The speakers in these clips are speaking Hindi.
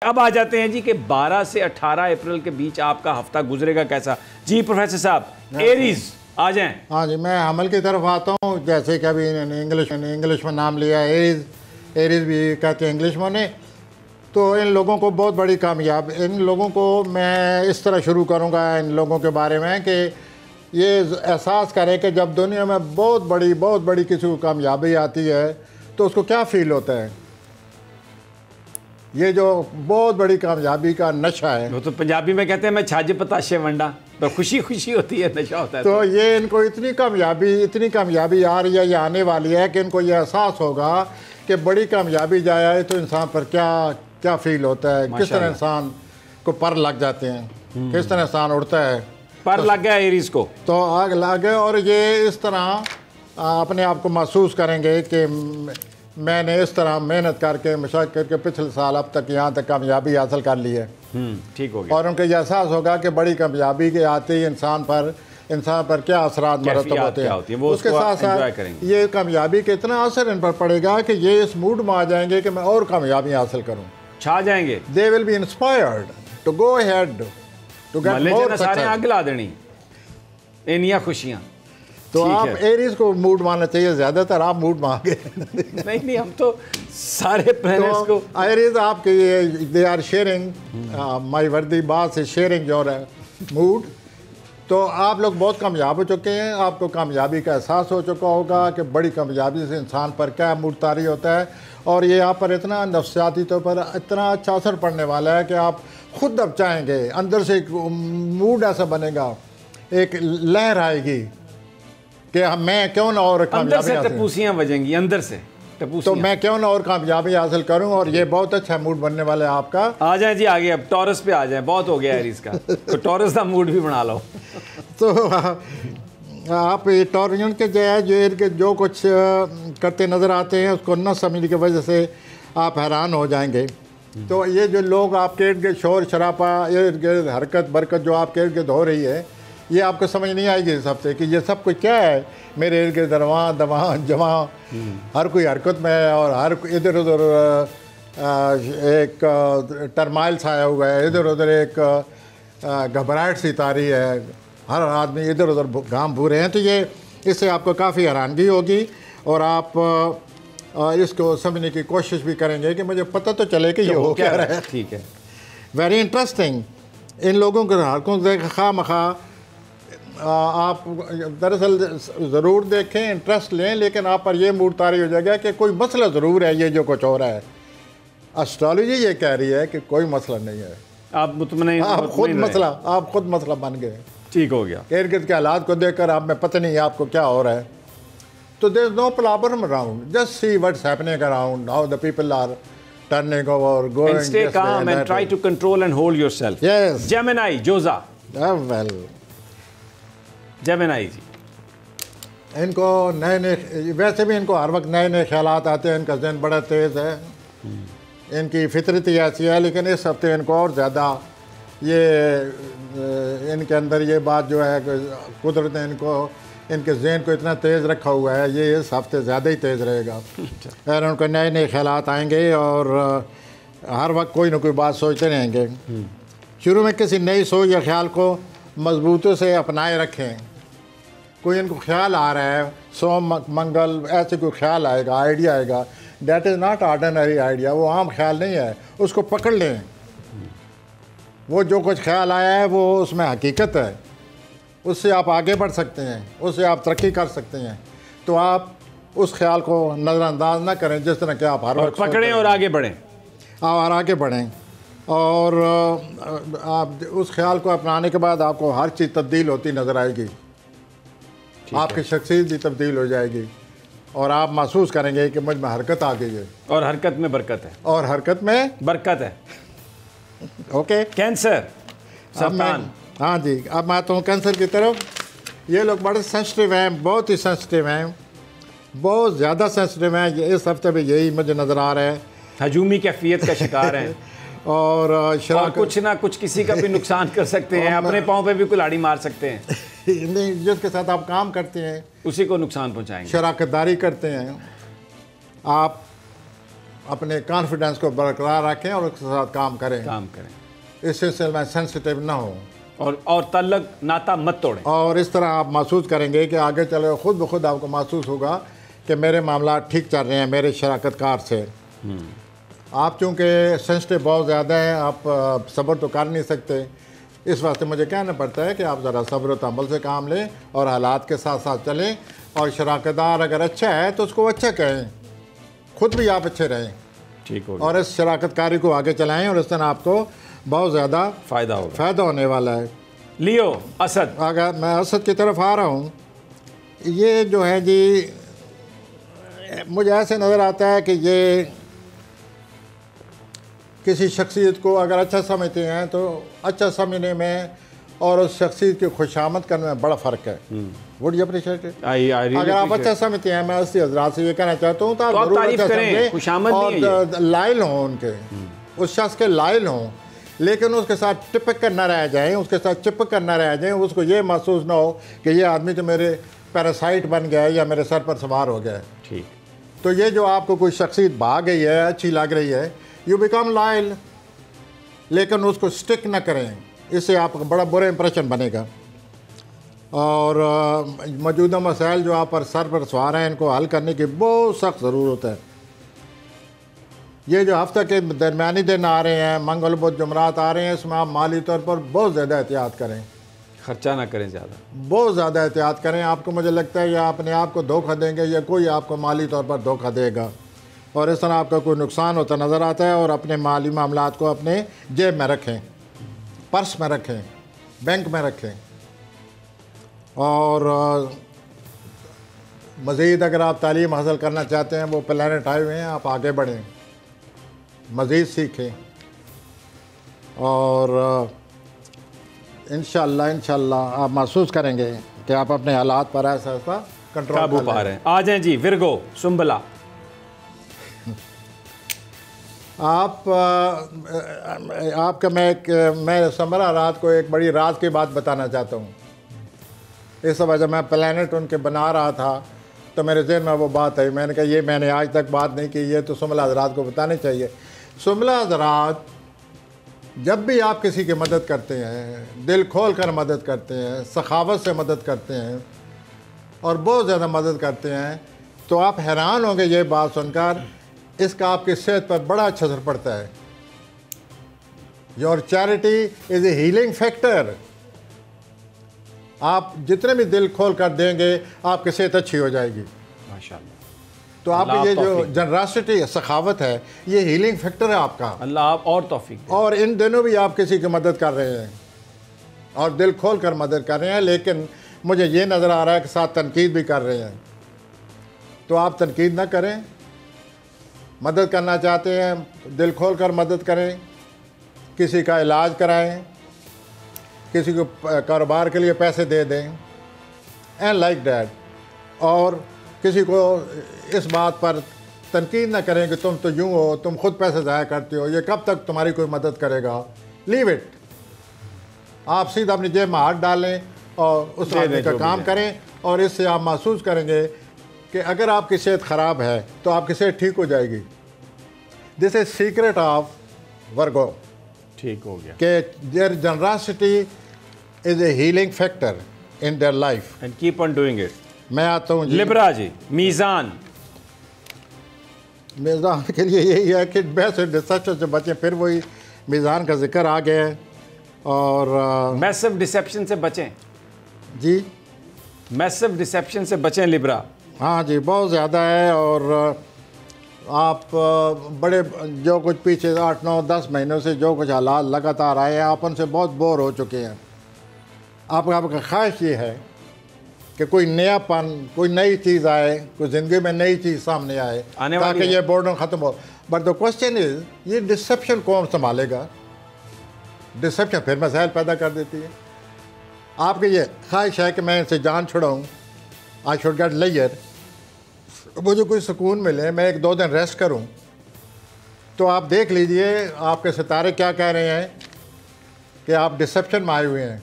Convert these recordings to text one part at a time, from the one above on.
अब आ जाते हैं जी कि 12 से 18 अप्रैल के बीच आपका हफ्ता गुजरेगा कैसा। जी प्रोफेसर साहब, एरीज आ जाएं। हाँ जी, मैं अमल की तरफ आता हूँ। जैसे कि अभी इंग्लिश में नाम लिया एरीज, एरीज भी कहते हैं इंग्लिश में। तो इन लोगों को बहुत बड़ी कामयाब, इन लोगों को मैं इस तरह शुरू करूँगा इन लोगों के बारे में कि ये एहसास करें कि जब दुनिया में बहुत बड़ी किसी को कामयाबी आती है तो उसको क्या फील होता है। ये जो बहुत बड़ी कामयाबी का नशा है, वो तो पंजाबी में कहते हैं मैं छाजे पताशे वंडा, तो खुशी होती है, नशा होता है। तो ये इनको इतनी कामयाबी आ रही है या आने वाली है कि इनको ये एहसास होगा कि बड़ी कामयाबी जाए आए तो इंसान पर क्या फील होता है, किस तरह इंसान को पर लग जाते हैं, किस तरह इंसान उड़ता है। पर लग गया एरीज को तो आग लग गए और ये इस तरह अपने आप को महसूस करेंगे कि मैंने इस तरह मेहनत करके मशक्क़त करके पिछले साल अब तक यहाँ तक कामयाबी हासिल कर ली है। ठीक हो गया। और उनको यह एहसास होगा कि बड़ी कामयाबी के आते ही इंसान पर क्या असरात मरतब होते हैं। उसके साथ साथ ये कामयाबी के इतना असर इन पर पड़ेगा कि ये इस मूड में आ जाएंगे कि मैं और कामयाबी हासिल करूँ, छा जाएंगे। They will be inspired to go ahead to get more success. आग ला देनी इनिया खुशियाँ। तो आप एरीज को मूड मानना चाहिए, ज्यादातर आप मूड मान गए। नहीं, हम तो सारे प्लैनेट्स को एरीज आपके ये दे आर शेयरिंग माय वर्दी बात इज शेयरिंग योर मूड। तो आप लोग बहुत कामयाब हो चुके हैं, आपको कामयाबी का एहसास हो चुका होगा कि बड़ी कामयाबी से इंसान पर क्या मूड तारी होता है। और ये आप पर इतना नफ्सियाती तौर पर इतना अच्छा असर पड़ने वाला है कि आप खुद अब चाहेंगे, अंदर से एक मूड ऐसा बनेगा, एक लहर आएगी कि मैं क्यों ना और कामयाबी टपूसियाँ बजेंगी अंदर से, तो मैं क्यों ना और कामयाबी हासिल करूं। और ये बहुत अच्छा मूड बनने वाला है आपका। आ जाए जी आगे, अब टॉरस पे आ जाए, बहुत हो गया एरीज का। तो टॉरस का मूड भी बना लो। तो आप ये टॉरियन के जो कुछ करते नज़र आते हैं उसको न समझने की वजह से आप हैरान हो जाएंगे। तो ये जो लोग आपके इर्द गिर्द शोर शराबा, इर्द गिर्द हरकत बरकत जो आपके इर्द गिर्द हो रही है, ये आपको समझ नहीं आएगी इस हफ्ते कि ये सब कुछ क्या है। मेरे इर्द गिर्द दवा जमा हर कोई हरकत में है और हर इधर उधर एक टर्माइल छाया हुआ है, इधर उधर एक घबराहट सी तारी है, हर आदमी इधर उधर घाम भूरे हैं। तो ये इससे आपको काफ़ी हैरानगी होगी और आप इसको समझने की कोशिश भी करेंगे कि मुझे पता तो चले कि ये हो क्या रहा है। ठीक है, वेरी इंटरेस्टिंग। इन लोगों के हरकों से खामखा आप दरअसल ज़रूर देखें, इंटरेस्ट लें, लेकिन आप पर यह मूड तारी हो जाएगा कि कोई मसला ज़रूर है, ये जो कुछ हो रहा है। एस्ट्रोलॉजी ये कह रही है कि कोई मसला नहीं है, आप खुद मसला बन गए। ठीक हो गया। इर्द गिर्द के हालात को देखकर आप में पता नहीं है आपको क्या हो रहा है। तो there is no problem around, just see what's happening around, how the people are turning over, going, and stay calm and try to control and hold yourself. Yes. Gemini, Joza. Well. Gemini जी, इनको नए वैसे भी इनको हर वक्त नए ख्यालात आते हैं, इनका ज़हन बड़ा तेज़ है, इनकी फितरत ही ऐसी है। लेकिन इस हफ्ते इनको और ज़्यादा ये इनके अंदर ये बात जो है कुदरत ने इनके ज़हन को इतना तेज़ रखा हुआ है, ये इस हफ्ते ज़्यादा ही तेज़ रहेगा। और उनको नए ख्यालात आएंगे और हर वक्त कोई ना कोई बात सोचते रहेंगे। शुरू में किसी नई सोच या ख्याल को मजबूती से अपनाए रखें। कोई इनको ख्याल आ रहा है, सोम मंगल ऐसे कोई ख्याल आएगा, आइडिया आएगा, that is not ordinary idea, वो आम ख्याल नहीं है, उसको पकड़ लें। वो जो कुछ ख्याल आया है वो उसमें हकीकत है, उससे आप आगे बढ़ सकते हैं, उससे आप तरक्की कर सकते हैं। तो आप उस ख्याल को नज़रअंदाज ना करें जिस तरह के आप हर वक्त पकड़ें और आगे बढ़ें। और आगे बढ़ें और आप उस ख्याल को अपनाने के बाद आपको हर चीज़ तब्दील होती नज़र आएगी, आपकी शख्सियत भी तब्दील हो जाएगी और आप महसूस करेंगे कि मुझ में हरकत आ गई है। और हरकत में बरकत है। और हरकत में बरकत है। ओके। कैंसर, सरतान। हाँ जी, अब मैं आता हूँ कैंसर की तरफ। ये लोग बड़े सेंसिटिव हैं, बहुत ही सेंसिटिव हैं, बहुत ज़्यादा सेंसिटिव हैं। इस हफ्ते में यही मुझे नज़र आ रहा है, हजूमी कैफियत का शिकार हैं और कुछ ना कुछ किसी का भी नुकसान कर सकते हैं, अपने पाँव पे भी कुल्हाड़ी मार सकते हैं। नहीं, जिसके साथ आप काम करते हैं उसी को नुकसान पहुँचाएंगे। शराकतदारी करते हैं आप, अपने कॉन्फिडेंस को बरकरार रखें और उसके साथ काम करें। इस सिलसिले में सेंसिटिव ना हो और तल्लक नाता मत तोड़ें। और इस तरह आप महसूस करेंगे कि आगे चले खुद ब खुद आपको महसूस होगा कि मेरे मामला ठीक चल रहे हैं मेरे शराकतकार से। आप चूँकि सेंसिटिव बहुत ज़्यादा हैं, आप सब्र तो कर नहीं सकते, इस वास्ते मुझे कहना पड़ता है कि आप ज़रा सब्र व तहम्मुल से काम लें और हालात के साथ साथ चलें। और शराकतदार अगर अच्छा है तो उसको अच्छा कहें, खुद भी आप अच्छे रहें, ठीक हो, और इस शराकतकारी को आगे चलाएं और इस तरह आपको बहुत ज़्यादा फ़ायदा होने वाला है। लियो असद, अगर मैं असद की तरफ आ रहा हूँ, ये जो है जी मुझे ऐसे नज़र आता है कि ये किसी शख्सियत को अगर अच्छा समझते हैं तो अच्छा समझने में और उस शख्सियत की खुशामद करने में बड़ा फ़र्क है। Would you appreciate it? अगर आप अच्छा समझते हैं, मैं उससे हज़रात से ये कहना चाहता हूँ तो आप ज़रूर अच्छा समझें और लायल हों, उनके उस शख्स के लायल हों, लेकिन उसके साथ टिपक कर ना रह जाएँ, उसके साथ चिपक कर ना रह जाएँ। उसको ये महसूस ना हो कि ये आदमी तो मेरे पैरासाइट बन गया है या मेरे सर पर सवार हो गया है। ठीक, तो ये जो आपको कोई शख्सियत भाग गई है, अच्छी लग रही है, यू बिकम लॉयल, लेकिन उसको स्टिक ना करें, इससे आपका बड़ा बुरा इंप्रेशन बनेगा। और मौजूदा मसाइल जो आप पर सर पर सवार हैं, इनको हल करने की बहुत सख्त ज़रूरत है। ये जो हफ्ते के दरमियानी दिन आ रहे हैं, मंगल बुध जुमरात आ रहे हैं, इसमें आप माली तौर पर बहुत ज़्यादा एहतियात करें, खर्चा ना करें ज़्यादा, बहुत ज़्यादा एहतियात करें। आपको मुझे लगता है या अपने आप को धोखा देंगे या कोई आपको माली तौर पर धोखा देगा, और इस तरह आपका कोई नुकसान होता नज़र आता है। और अपने माली मामलात को अपने जेब में रखें, पर्स में रखें, बैंक में रखें। और मज़ीद अगर आप तालीम हासिल करना चाहते हैं, वो प्लैनेट आए हुए हैं, आप आगे बढ़ें, मज़ीद सीखें, और इंशाअल्लाह आप महसूस करेंगे कि आप अपने हालात पर ऐसा कंट्रोल काबू पा रहे हैं। आ जाएं जी विर्गो सुंबला। आपका मैं समरा रात को एक बड़ी राज की बात बताना चाहता हूँ। इस वजह मैं प्लैनेट उनके बना रहा था तो मेरे ज़हन में वो बात आई, मैंने कहा ये मैंने आज तक बात नहीं की, ये तो सुमला हज़रात को बतानी चाहिए। सुमला हज़रात जब भी आप किसी की मदद करते हैं, दिल खोल कर मदद करते हैं, सखावत से मदद करते हैं और बहुत ज़्यादा मदद करते हैं, तो आप हैरान होंगे ये बात सुनकर, इसका आपकी सेहत पर बड़ा अच्छा असर पड़ता है। Your charity is a healing factor. आप जितने भी दिल खोल कर देंगे आपकी सेहत अच्छी हो जाएगी माशाअल्लाह। तो आपकी ये जो जनरासिटी सखावत है, ये हीलिंग फैक्टर है आपका। अल्लाह आप और तौफीक। और इन दिनों भी आप किसी की मदद कर रहे हैं और दिल खोल कर मदद कर रहे हैं, लेकिन मुझे ये नज़र आ रहा है कि साथ तनकीद भी कर रहे हैं। तो आप तनकीद ना करें, मदद करना चाहते हैं दिल खोल कर मदद करें, किसी का इलाज कराएं, किसी को कारोबार के लिए पैसे दे दें, एंड लाइक दैट। और किसी को इस बात पर तनकीद ना करें कि तुम तो यूँ हो, तुम खुद पैसे ज़ाया करते हो, ये कब तक तुम्हारी कोई मदद करेगा। Leave it. आप सीधा अपनी जेब में हाथ डालें और उस आदमी का काम करें, और इससे आप महसूस करेंगे कि अगर आपकी सेहत ख़राब है तो आपकी सेहत ठीक हो जाएगी। This is secret of Virgo. ठीक हो गया कि their generosity is a healing factor in their life and keep on doing it. मैं आता हूँ लिब्रा जी। मीज़ान के लिए यही है कि बेस्ट डिसेप्शन से बचें। फिर वही मीज़ान का जिक्र आ गया है। और मैसिव डिसेप्शन से बचें जी, मैसिव डिसेप्शन से बचें लिब्रा। हाँ जी, बहुत ज़्यादा है। और आप बड़े जो कुछ पीछे 8, 9, 10 महीनों से जो कुछ हालात लगातार आए हैं, आप उनसे बहुत बोर हो चुके हैं। आपका ख्वाहिश ये है कि कोई नयापन, कोई नई चीज़ आए, कोई ज़िंदगी में नई चीज़ सामने आए ताकि ये बोर्डम ख़त्म हो। बट द क्वेश्चन इज़, ये डिसेप्शन कौन संभालेगा? डिसेप्शन फिर मसाइल पैदा कर देती है। आपकी ये ख्वाहिश है कि मैं इनसे जान छुड़ाऊँ, आई शुड गेट लेयर, मुझे कोई सुकून मिले, मैं 1-2 दिन रेस्ट करूं। तो आप देख लीजिए आपके सितारे क्या कह रहे हैं कि आप डिसेप्शन में आए हुए हैं।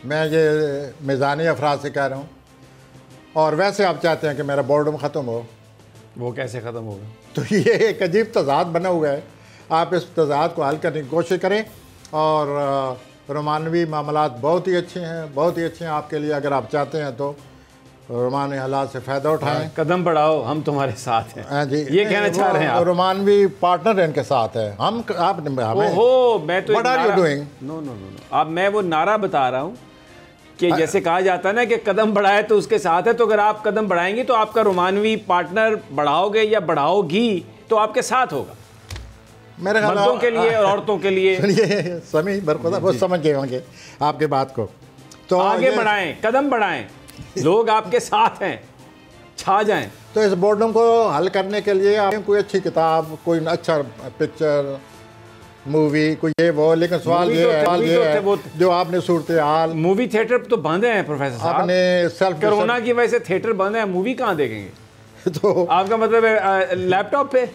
मैं ये मिज़ानी अफराद से कह रहा हूं। और वैसे आप चाहते हैं कि मेरा बोर्डम ख़त्म हो, वो कैसे ख़त्म होगा? तो ये एक अजीब तजाद बना हुआ है। आप इस तजाद को हल करने की कोशिश करें, और रोमानवी मामलात बहुत ही अच्छे हैं, बहुत ही अच्छे हैं आपके लिए। अगर आप चाहते हैं तो रोमानवी हालात से फ़ायदा उठाएं। कदम बढ़ाओ, हम तुम्हारे साथ हैं। हाँ जी, ये कहना चाह रहे हैं आप? रोमानवी पार्टनर इनके साथ है। हम आप ओहो, मैं तो what are you doing? No no no, अब मैं वो नारा बता रहा हूँ कि जैसे कहा जाता है ना कि कदम बढ़ाए तो उसके साथ है। तो अगर आप कदम बढ़ाएंगे तो आपका रोमानवी पार्टनर बढ़ाओगे या बढ़ाओगी तो आपके साथ होगा, मेरे ख्याल मर्दों के लिए और औरतों के लिए। सुनिए समी बरखुदा, वो समझ गए होंगे आपके बात को। तो आगे बढ़ाएं, कदम बढ़ाएं, लोग आपके साथ हैं, छा जाएं। तो इस बोर्डम को हल करने के लिए आप कोई अच्छी किताब, कोई अच्छा पिक्चर, मूवी, कोई ये वो, लेकिन सवाल ये है जो आपने सूरत हाल, मूवी थिएटर तो बंद हैं प्रोफेसर साहब, आपने सेल्फ कोरोना की वजह से थिएटर बंद है, मूवी कहाँ देखेंगे? तो आपका मतलब है लैपटॉप पे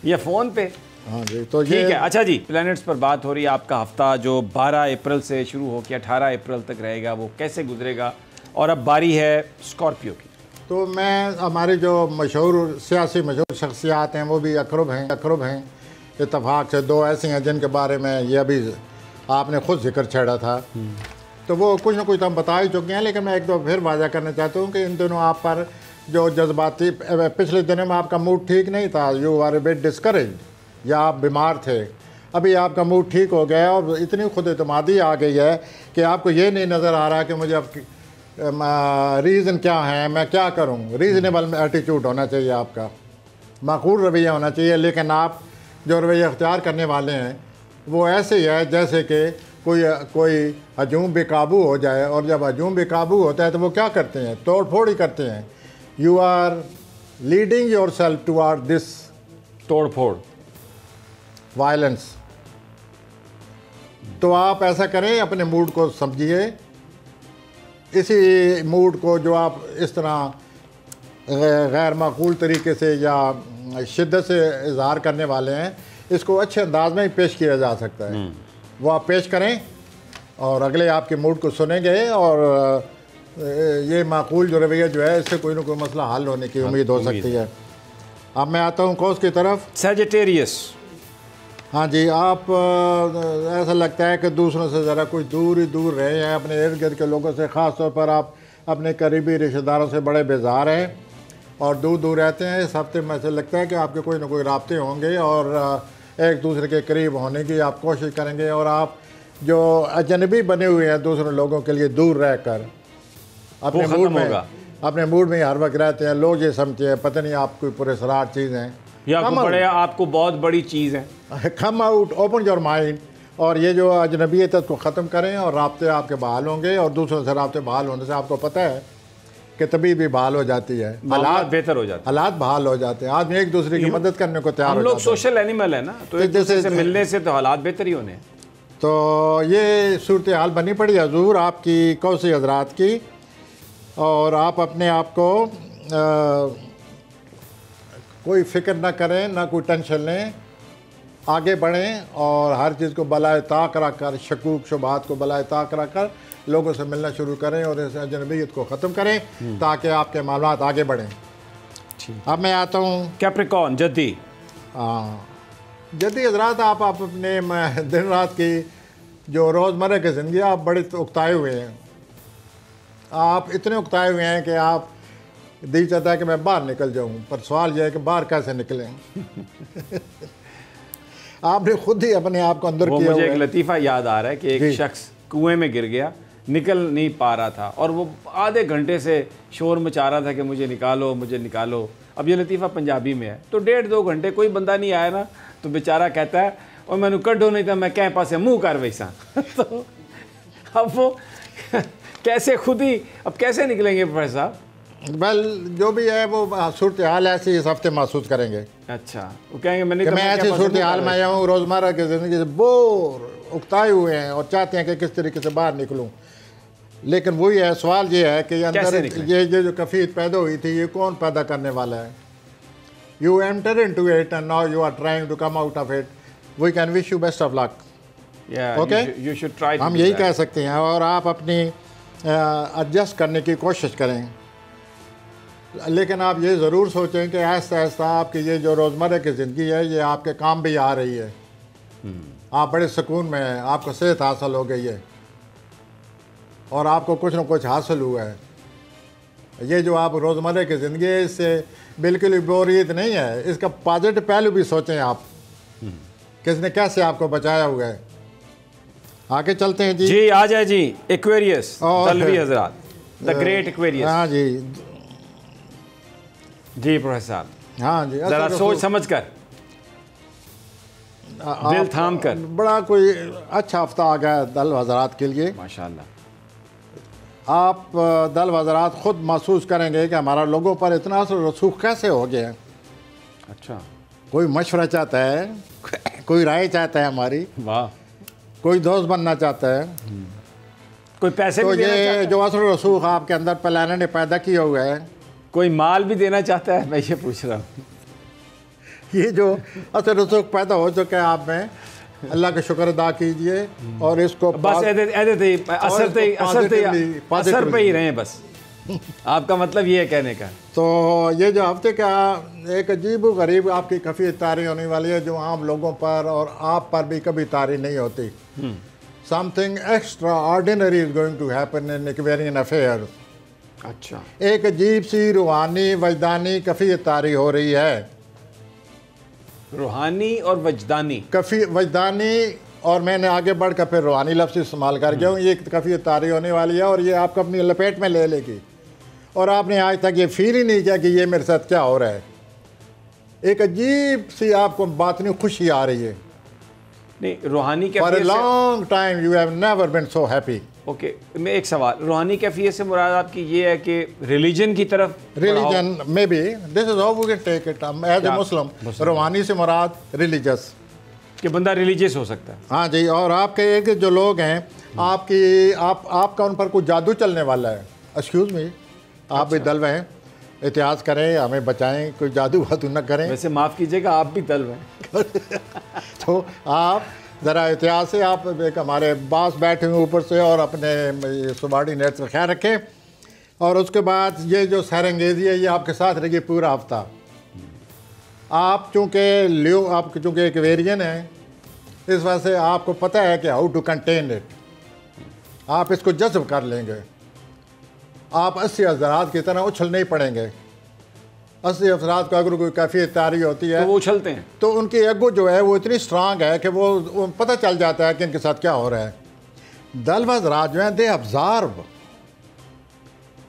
या फ़ोन पे? हाँ जी, तो ठीक है। अच्छा जी, प्लैनेट्स पर बात हो रही है। आपका हफ्ता जो 12 अप्रैल से शुरू हो के 18 अप्रैल तक रहेगा, वो कैसे गुजरेगा? और अब बारी है स्कॉर्पियो की। तो मैं, हमारे जो मशहूर सियासी मशहूर शख्सियात हैं वो भी अकरब हैं। इत्तफाक से दो ऐसी हैं जिनके बारे में ये अभी आपने खुद जिक्र छेड़ा था, तो वो कुछ ना कुछ तो हम बता ही चुके हैं, लेकिन मैं एक दो फिर वाज़ा करना चाहता हूँ कि इन दिनों आप पर जो जज्बाती, पिछले दिनों में आपका मूड ठीक नहीं था, you are a bit discourage, या आप बीमार थे। अभी आपका मूड ठीक हो गया और इतनी खुद एतमादी आ गई है कि आपको ये नहीं नज़र आ रहा कि मुझे अब रीज़न क्या है, मैं क्या करूँ। रीज़नेबल एटीट्यूड होना चाहिए आपका, माकूल रवैया होना चाहिए। लेकिन आप जो रवैया अख्तियार करने वाले हैं वो ऐसे ही है जैसे कि कोई हजूम बेकाबू हो जाए, और जब हजूम बेकाबू होता है तो वो क्या करते हैं? तोड़ फोड़ ही करते हैं। You are leading yourself toward this तोड़ फोड़, वायलेंस। तो आप ऐसा करें, अपने मूड को समझिए, इसी मूड को जो आप इस तरह गैर माकूल तरीके से या शिद्दत से इजहार करने वाले हैं, इसको अच्छे अंदाज में ही पेश किया जा सकता है। वो आप पेश करें और अगले आपके मूड को सुनेंगे, और ये माकूल जो रवैया जो है, इससे कोई ना कोई मसला हल होने की उम्मीद हो सकती है। अब मैं आता हूँ कौस की तरफ, सजिटेरियस। हाँ जी, आप ऐसा लगता है कि दूसरों से ज़रा कुछ दूर ही दूर रहे हैं, अपने इर्द गिर्द के लोगों से, ख़ास तौर पर आप अपने करीबी रिश्तेदारों से बड़े बेजार हैं और दूर दूर रहते हैं। इस हफ्ते में ऐसा लगता है कि आपके कोई ना कोई राब्ते होंगे और एक दूसरे के करीब होने की आप कोशिश करेंगे, और आप जो अजनबी बने हुए हैं दूसरे लोगों के लिए दूर रहकर अपने मूड में हर वक्त रहते हैं। लोग ये समझते हैं पता नहीं आप कोई पुरस्कार चीज़ हैं या आपको बहुत बड़ी चीज़ है। Come out, open your mind, और ये जो अजनबीयत को ख़त्म करें और राब्ते आपके बहाल होंगे, और दूसरों से राब्ते बहाल होने से आपको पता है कि तबीयत भी बहाल हो जाती है, हालात बेहतर हो जाते हैं, हालात बहाल हो जाते हैं, आदमी एक दूसरे की मदद करने को तैयार हो जाता है। हम लोग सोशल एनिमल है ना, तो एक दूसरे से मिलने से तो हालात बेहतर ही होने। तो ये सूरत हाल बनी पड़ी हजूर आपकी कौसी हजरात की, और आप अपने आप को कोई फ़िक्र ना करें, ना कोई टेंशन लें, आगे बढ़ें और हर चीज़ को बलाए ताक रख कर, शकूक शुबात को बलाए ताक रख कर लोगों से मिलना शुरू करें और इस अजनबीयत को ख़त्म करें ताकि आपके मामलात आगे बढ़ें। अब मैं आता हूँ कैप्रिकॉर्न, जद्दी। हाँ, जद्दी हजरात, आप अपने दिन रात की जो रोज़मर्रा की ज़िंदगी, आप बड़े उकताए हुए हैं। आप इतने उकताए हुए हैं कि आप दिल चाहता है कि मैं बाहर निकल जाऊं, पर सवाल यह है कि बाहर कैसे निकलें। आपने खुद ही अपने आप को अंदर किया। मुझे एक लतीफ़ा याद आ रहा है कि एक शख्स कुएं में गिर गया, निकल नहीं पा रहा था, और वो आधे घंटे से शोर मचा रहा था कि मुझे निकालो, मुझे निकालो। अब ये लतीफ़ा पंजाबी में है, तो 1.5-2 घंटे कोई बंदा नहीं आया ना, तो बेचारा कहता है और मैंने कड्डो नहीं था, मैं कह पासे मुँह कर वैसा। तो अब वो कैसे खुद ही, अब कैसे निकलेंगे प्रोफेसर साहब? वेल, जो भी है वो सूरत हाल ऐसी इस हफ्ते महसूस करेंगे। अच्छा, वो कहेंगे मैं ऐसी सूरत हाल में आया हूँ, रोज़मर्रा की ज़िंदगी से बोर, उकताए हुए हैं और चाहते हैं कि किस तरीके से बाहर निकलूँ। लेकिन वही है, सवाल ये है कि अंदर ये जो कफ़ीत पैदा हुई थी, ये कौन पैदा करने वाला है? You enter into it and now you are trying to come out of it. We can wish you best of luck. Okay, you should try. हम यही कह सकते हैं, और आप अपनी एडजस्ट करने की कोशिश करें। लेकिन आप ये ज़रूर सोचें कि आहिस्ता आहिस्ता आपकी ये जो रोज़मर्रा की ज़िंदगी है ये आपके काम भी आ रही है। आप बड़े सुकून में हैं, आपको सेहत हासिल हो गई है और आपको कुछ न कुछ हासिल हुआ है। ये जो आप रोज़मर्रा की ज़िंदगी है इससे बिल्कुल भी बोरियत नहीं है। इसका पॉजिटिव पहलू भी सोचें आप, किसने कैसे आपको बचाया हुआ है। आगे चलते हैं जी। जी आ जाए जी। एक्वेरियस दलवी हजरात, द ग्रेट एक्वेरियस। हाँ जी जी प्रोफेसर साहब, हाँ जी, जरा सोच समझ कर, दिल थाम कर। बड़ा कोई अच्छा हफ्ता आ गया दल हजरात के लिए माशाल्लाह। आप दल हजरात ख़ुद महसूस करेंगे कि हमारा लोगों पर इतना असर रसूख कैसे हो गया। अच्छा, कोई मशवरा चाहता है, कोई राय चाहता है हमारी, वाह, कोई दोस्त बनना चाहता है, कोई पैसे तो भी देना चाहता ये है, जो असर रसूख आपके अंदर प्लान ने पैदा किया हुआ है, कोई माल भी देना चाहता है। मैं ये पूछ रहा हूँ, ये जो असर रसूख पैदा हो चुका है आप में, अल्लाह का शुक्र अदा कीजिए और इसको बस असर पे ही रहें बस। आपका मतलब ये है कहने का। तो ये जो हफ्ते का एक अजीब व गरीब आपकी कफ़ी तारी होने वाली है जो आम लोगों पर और आप पर भी कभी तारी नहीं होती। Something extraordinary is going to happen in Aquarian affair. अच्छा, एक अजीब सी रूहानी वजदानी कफ़ी तारी हो रही है। रूहानी और वजदानी, कफ़ी वजदानी, और मैंने आगे बढ़कर फिर रूहानी लफ्ज़ इस्तेमाल कर गया हूँ। ये कफ़ी तारी होने वाली है और ये आपको अपनी लपेट में ले लेगी और आपने आज तक ये फील ही नहीं किया कि ये मेरे साथ क्या हो रहा है। एक अजीब सी आपको बातनी खुशी आ रही है। नहीं, रूहानी फॉर ए कैफियत से, long time you have never been so happy. Okay, मैं एक सवाल, रूहानी कैफियत से मुराद आपकी ये है कि रिलीजन की तरफ रिलीजन में भी this is how we can take it as a Muslim. रूहानी से मुराद रिलीजियस, कि बंदा रिलीजियस हो सकता है। हाँ जी। और आपके एक जो लोग हैं आपका उन पर कुछ जादू चलने वाला है। एक्सक्यूज़ मी, आप भी दल हैं, एहतियात करें, हमें बचाएं, कोई जादू वादू न करें। वैसे माफ़ कीजिएगा, आप भी दल हैं। तो आप ज़रा एहतियात से, आप एक हमारे बास बैठे हुए ऊपर से और अपने सुबार्डिनेट का ख्याल रखें। और उसके बाद ये जो सैरंगेज़ी है ये आपके साथ रहेगी पूरा हफ्ता। आप चूँकि एक्वेरियन हैं, इस वजह से आपको पता है कि हाउ टू कंटेन इट। आप इसको जज्ब कर लेंगे। आप 80 हज़रात की तरह उछल नहीं पड़ेंगे। 80 हज़रात को अगर कोई काफ़ी तारी होती है तो वो उछलते हैं, तो उनकी एगो जो है वो इतनी स्ट्रांग है कि वो पता चल जाता है कि इनके साथ क्या हो रहा है। दल हज़रात जो हैं they observe,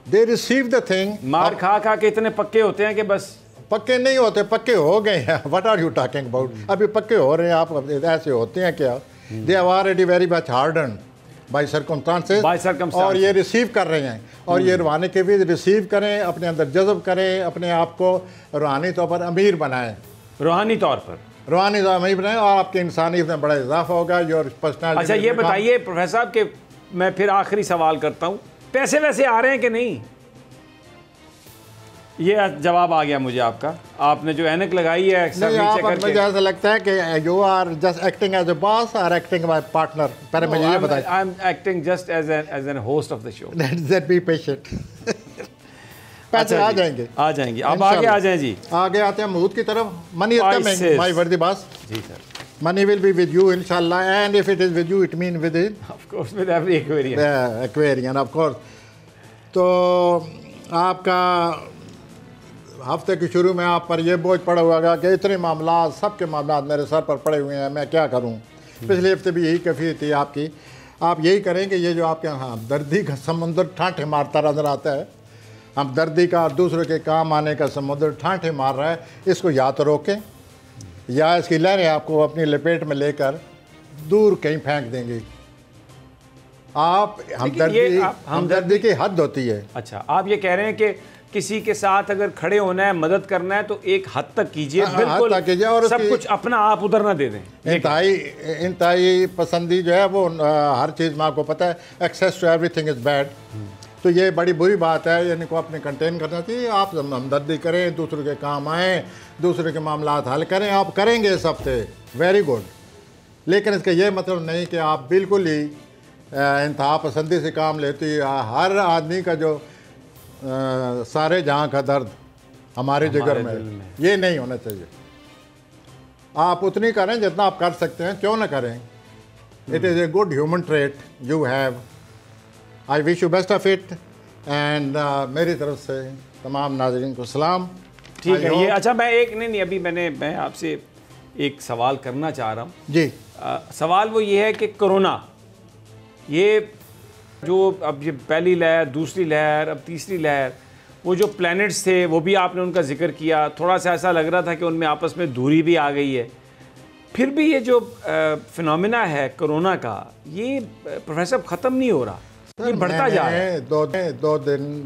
they receive the thing. मार खा खा के इतने पक्के होते हैं कि बस पक्के नहीं होते, पक्के हो गए हैं। What are you talking about? अभी पक्के हो रहे हैं आप, ऐसे होते हैं क्या? They are already very much harden by circumstances, और ये रिसीव कर रहे हैं। और ये रूहानी के भी रिसीव करें, अपने अंदर जज्ब करें, अपने आप को रूहानी तौर पर अमीर बनाएं, रूहानी तौर पर रूहानी तौर पर अमीर बनाएं और आपकी इंसानियत में बड़ा इजाफा होगा। Your personality. अच्छा, ये बताइए प्रोफेसर साहब के, मैं फिर आखिरी सवाल करता हूँ, पैसे वैसे आ रहे हैं कि नहीं? ये जवाब आ गया मुझे आपका। आपने जो ऐनक लगाई है सर नीचे करके, मुझे ऐसा लगता है कि you are just acting as a boss और एक्टिंग माय पार्टनर। पहले मुझे ये बताइए। I am acting just as an host of the show. Let's be patient. पैसे आ जाएंगे, आ जाएंगे। अब आगे आ जाएं जी, आगे आते हैं महूद की तरफ। Money is coming my worthy boss. जी sir, money will be with you इंशाल्लाह, and if it is with you it mean within of course with every Aquarian of course. तो आपका हफ्ते के शुरू में आप पर यह बोझ पड़ा हुआ है कि इतने मामला, सबके मामला मेरे सर पर पड़े हुए हैं, मैं क्या करूं। पिछले हफ्ते भी यही कैफियत थी आपकी। आप यही करें कि ये जो आपके यहाँ हमदर्दी का समुंदर ठांठे मारता नजर आता है, हमदर्दी का और दूसरों के काम आने का समुंदर ठांठे मार रहा है, इसको या तो रोकें या इसकी लहरें आपको अपनी लपेट में लेकर दूर कहीं फेंक देंगी। आप हमदर्दी की हद होती है। अच्छा, आप ये कह रहे हैं कि किसी के साथ अगर खड़े होना है, मदद करना है, तो एक हद तक कीजिए, बिल्कुल कीजिए, और सब कुछ अपना आप उधर ना दे दें। इंतहाई पसंदी जो है वो हर चीज़ में आपको पता है, access to everything is bad. तो ये बड़ी बुरी बात है, यानी को अपने कंटेन करना चाहिए। आप हमदर्दी करें, दूसरों के काम आएँ, दूसरे के मामला हल करें। आप करेंगे इस हफ्ते, वेरी गुड। लेकिन इसका ये मतलब नहीं कि आप बिल्कुल ही इंतहा पसंदी से काम लेती। हर आदमी का जो सारे जहाँ का दर्द हमारे जिगर में, ये नहीं होना चाहिए। आप उतनी करें जितना आप कर सकते हैं, क्यों ना करें। It is a good human trait you have. I wish you best of it and मेरी तरफ से तमाम नाज़रीन को सलाम। ठीक है। ये अच्छा, मैं अभी मैं आपसे एक सवाल करना चाह रहा हूँ जी। सवाल वो ये है कि कोरोना, ये जो अब ये पहली लहर, दूसरी लहर, अब तीसरी लहर, वो जो प्लैनेट्स थे वो भी आपने उनका जिक्र किया। थोड़ा सा ऐसा लग रहा था कि उनमें आपस में दूरी भी आ गई है। फिर भी ये जो फिनोमिना है कोरोना का, ये प्रोफेसर ख़त्म नहीं हो रहा, ये बढ़ता जा रहा है।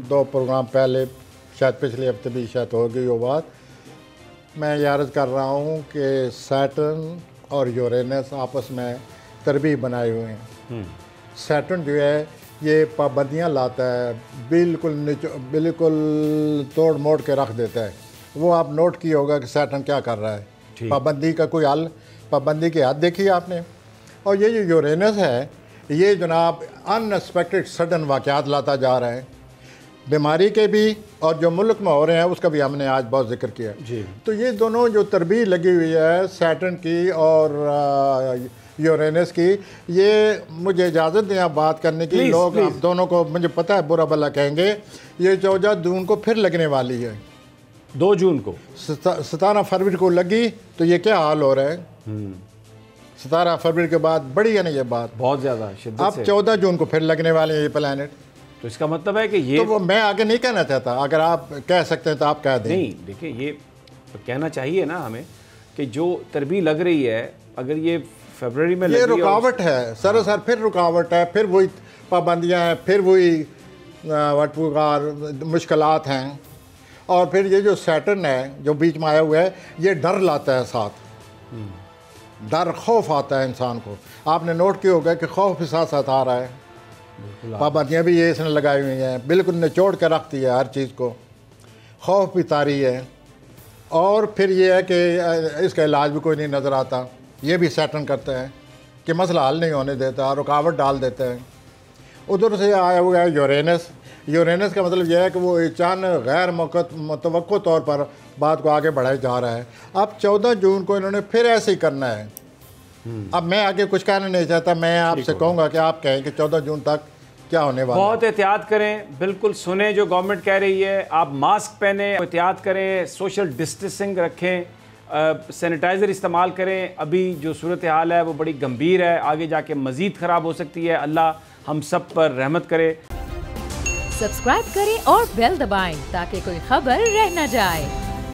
दो प्रोग्राम पहले, शायद पिछले हफ्ते भी शायद हो गई वो बात, मैं ये अर्ज़ कर रहा हूँ कि सैटर्न और यूरेनस आपस में तरबीब बनाए हुए हैं। सैटर्न जो है ये पाबंदियाँ लाता है, बिल्कुल तोड़ मोड़ के रख देता है। वो आप नोट किया होगा कि सैटर्न क्या कर रहा है, पाबंदी का कोई हल, पाबंदी की हद देखी आपने। और ये जो यूरेनस है, ये जनाब अनएक्सपेक्टेड सडन वाक़यात लाता जा रहा है, बीमारी के भी और जो मुल्क में हो रहे हैं उसका भी हमने आज बहुत जिक्र किया जी। तो ये दोनों जो तरबीब लगी हुई है सैटर्न की और यूरेनस की, ये मुझे इजाज़त दें आप बात करने की। लोग आप दोनों को, मुझे पता है बुरा भला कहेंगे, ये 14 जून को फिर लगने वाली है। 2 जून को, 17 फरवरी को लगी, तो ये क्या हाल हो रहा है। 17 फरवरी के बाद बढ़ी है ना ये बात बहुत ज़्यादा शिद्दत अब से। 14 जून को फिर लगने वाले हैं ये प्लैनेट। तो इसका मतलब है कि ये, तो वो मैं आगे नहीं कहना चाहता, अगर आप कह सकते हैं तो आप कह दें। नहीं, देखिए ये कहना चाहिए ना हमें कि जो तरबीब लग रही है, अगर ये फरवरी में ये रुकावट है सर, फिर रुकावट है, फिर वही पाबंदियाँ हैं, फिर वही मुश्किलात हैं। और फिर ये जो सैटर्न है जो बीच में आया हुआ है, ये डर लाता है साथ, डर खौफ आता है इंसान को। आपने नोट किया होगा कि खौफ भी साथ साथ आ रहा है। पाबंदियाँ भी ये इसने लगाई हुई हैं, बिल्कुल निचोड़ कर रखती है हर चीज़ को, खौफ भी तारी है। और फिर ये है कि इसका इलाज भी कोई नहीं नज़र आता। ये भी सैटर्न करता है कि मसला हल नहीं होने देता, रुकावट डाल देता है। उधर से आया हुआ है यूरेनस। यूरेनस का मतलब यह है कि वो अचानक गैर मुतवक्को तौर पर बात को आगे बढ़ाया जा रहा है। अब 14 जून को इन्होंने फिर ऐसे ही करना है। अब मैं आगे कुछ कहना नहीं चाहता, मैं आपसे कहूँगा कि आप कहें कि 14 जून तक क्या होने वाला है। बहुत एहतियात करें, बिल्कुल सुने जो गवर्नमेंट कह रही है। आप मास्क पहने, एहतियात करें, सोशल डिस्टेंसिंग रखें, सैनिटाइज़र इस्तेमाल करें। अभी जो सूरत हाल है वो बड़ी गंभीर है, आगे जाके मज़ीद ख़राब हो सकती है। अल्लाह हम सब पर रहमत करे। सब्सक्राइब करें और बेल दबाएं ताकि कोई खबर रह न जाए।